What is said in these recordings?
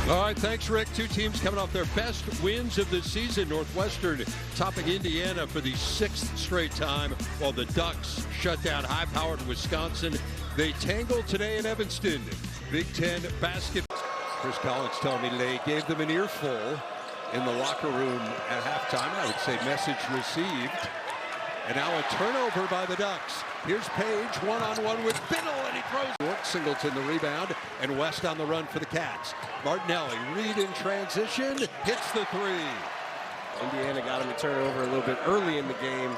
All right, thanks, Rick. Two teams coming off their best wins of the season. Northwestern topping Indiana for the 6th straight time, while the Ducks shut down high-powered Wisconsin. They tangled today in Evanston. Big Ten basketball. Chris Collins telling me they gave them an earful in the locker room at halftime. I would say message received. And now a turnover by the Ducks. Here's Page one-on-one with Biddle, and he throws. York Singleton the rebound, and West on the run for the Cats. Martinelli, Reed in transition, hits the three. Indiana got him to turn over a little bit early in the game,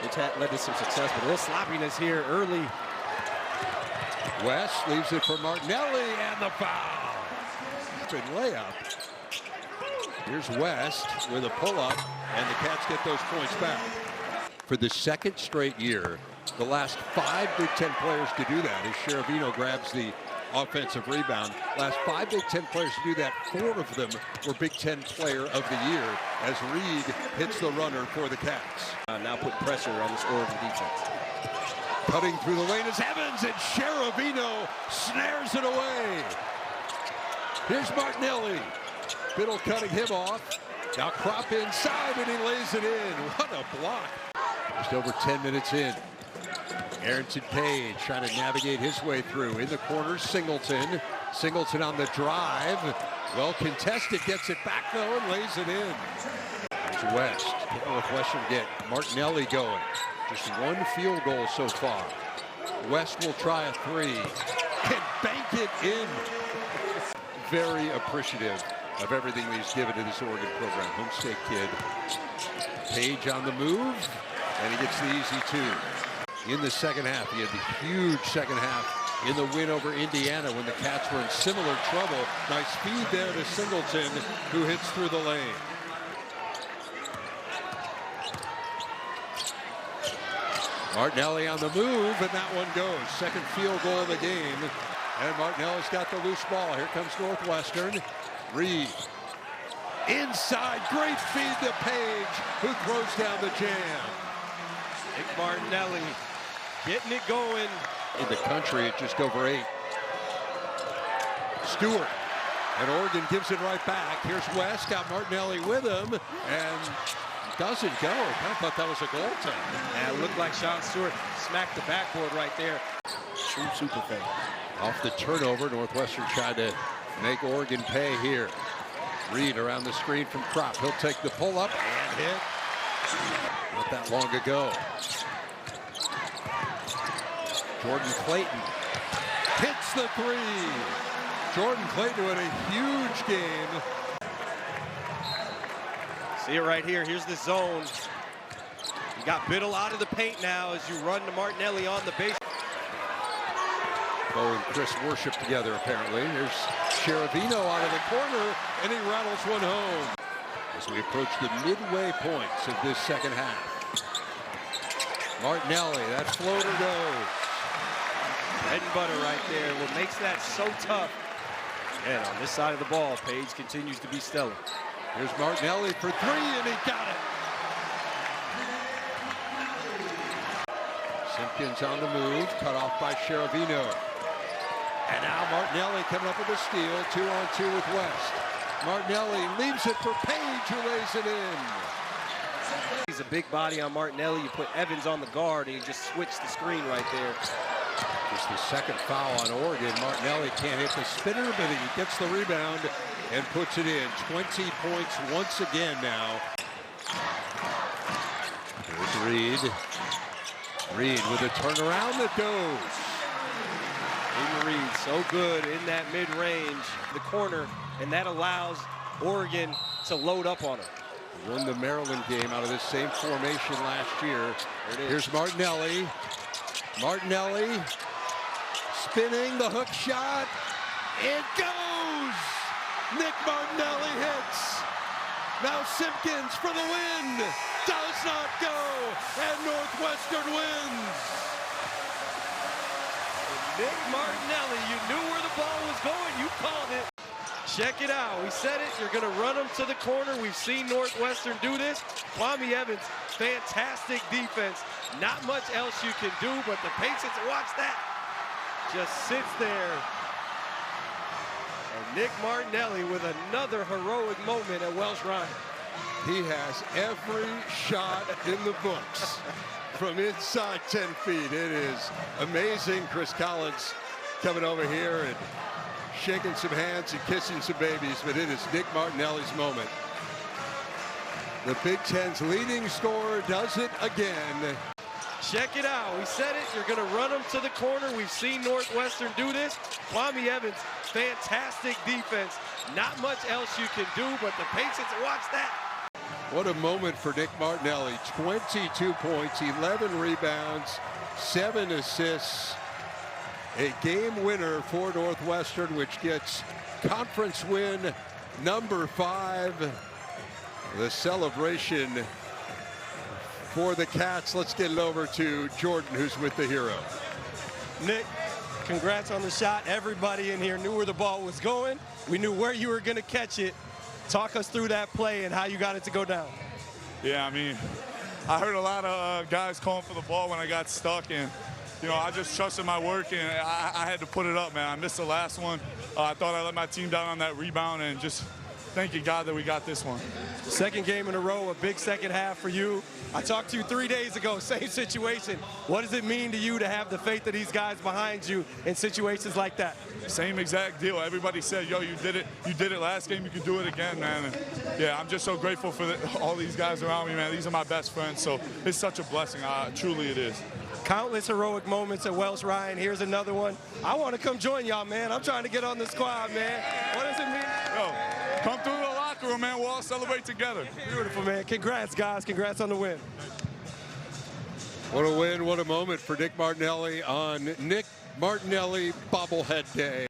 which led to some success, but a little sloppiness here early. West leaves it for Martinelli, and the foul. Good layup. Here's West with a pull-up, and the Cats get those points back. For the 2nd straight year, the last 5 Big Ten players to do that, as Sheravino grabs the offensive rebound. Last 5 Big Ten players to do that, 4 of them were Big Ten Player of the Year, as Reed hits the runner for the Cats. Now put pressure on this Oregon defense. Cutting through the lane is Evans, and Sheravino snares it away. Here's Martinelli. Biddle cutting him off. Now Crop inside, and he lays it in. What a block. Just over 10 minutes in. Aronson Page trying to navigate his way through. In the corner, Singleton. Singleton on the drive. Well contested, gets it back though and lays it in. There's West. Northwestern get Martinelli going. Just 1 field goal so far. West will try a 3 and bank it in. Very appreciative of everything he's given to this Oregon program. Homestate kid. Page on the move, and he gets the easy 2. In the second half, he had the huge second half in the win over Indiana when the Cats were in similar trouble. Nice feed there to Singleton, who hits through the lane. Martinelli on the move, and that one goes. 2nd field goal of the game. And Martinelli's got the loose ball. Here comes Northwestern. Reed. Inside, great feed to Page, who throws down the jam. Nick Martinelli getting it going. In the country at just over 8. Stewart. And Oregon gives it right back. Here's West, got Martinelli with him, and doesn't go. I kind of thought that was a goaltender. Yeah, it looked like Sean Stewart smacked the backboard right there. True super fan. Off the turnover, Northwestern tried to make Oregon pay here. Reed around the screen from Crop. He'll take the pull-up and hit. Not that long ago. Jordan Clayton hits the 3. Jordan Clayton with a huge game. See it right here. Here's the zone. You got Biddle out of the paint now as you run to Martinelli on the base. Bo and Chris worship together, apparently. Here's Sheravino out of the corner, and he rattles one home. As we approach the midway points of this second half. Martinelli, that floater goes. Bread and butter right there. What makes that so tough. And on this side of the ball, Page continues to be stellar. Here's Martinelli for 3, and he got it. Simpkins on the move, cut off by Sheravino. And now Martinelli coming up with a steal, 2-on-2 with West. Martinelli leaves it for Page, who lays it in. He's a big body on Martinelli. You put Evans on the guard, and you just switch the screen right there. Just the 2nd foul on Oregon. Martinelli can't hit the spinner, but he gets the rebound and puts it in. 20 points once again now. Here's Reed. Reed with a turnaround that goes. Aiden Reed so good in that mid-range, the corner, and that allows Oregon to load up on him. Won the Maryland game out of this same formation last year. Here's Martinelli. Martinelli spinning the hook shot. It goes! Nick Martinelli hits. Now Simpkins for the win. Does not go, and Northwestern wins. Nick Martinelli, you knew where the ball was going. You called it. Check it out. We said it. You're going to run them to the corner. We've seen Northwestern do this. Kwame Evans, fantastic defense. Not much else you can do, but the Patriots, watch that. Just sits there. And Nick Martinelli with another heroic moment at Welsh-Ryan. He has every shot in the books from inside 10 feet. It is amazing. Chris Collins coming over here and shaking some hands and kissing some babies, but it is Nick Martinelli's moment. The Big Ten's leading scorer does it again. Check it out. We said it. You're going to run them to the corner. We've seen Northwestern do this. Kwame Evans, fantastic defense. Not much else you can do, but the Patriots, watch that. What a moment for Nick Martinelli. 22 points, 11 rebounds, 7 assists. A game winner for Northwestern, which gets conference win number 5. The celebration for the Cats. Let's get it over to Jordan, who's with the hero. Nick, congrats on the shot. Everybody in here knew where the ball was going. We knew where you were going to catch it. Talk us through that play and how you got it to go down. Yeah, I mean, I heard a lot of guys calling for the ball when I got stuck, and you know, I just trusted my work, and I had to put it up, man. I missed the last one. I thought I let my team down on that rebound, and just thanking God that we got this one. Second game in a row, a big second half for you. I talked to you 3 days ago, same situation. What does it mean to you to have the faith of these guys behind you in situations like that? Same exact deal. Everybody said, yo, you did it last game, you can do it again, man. And yeah, I'm just so grateful for all these guys around me, man. These are my best friends, so it's such a blessing. Truly it is. Countless heroic moments at Welsh-Ryan. Here's another one. I want to come join y'all, man. I'm trying to get on the squad, man. What does it mean? Yo, come through the locker room, man. We'll all celebrate together. Beautiful, man. Congrats, guys. Congrats on the win. What a win, what a moment for Nick Martinelli on Nick Martinelli bobblehead day.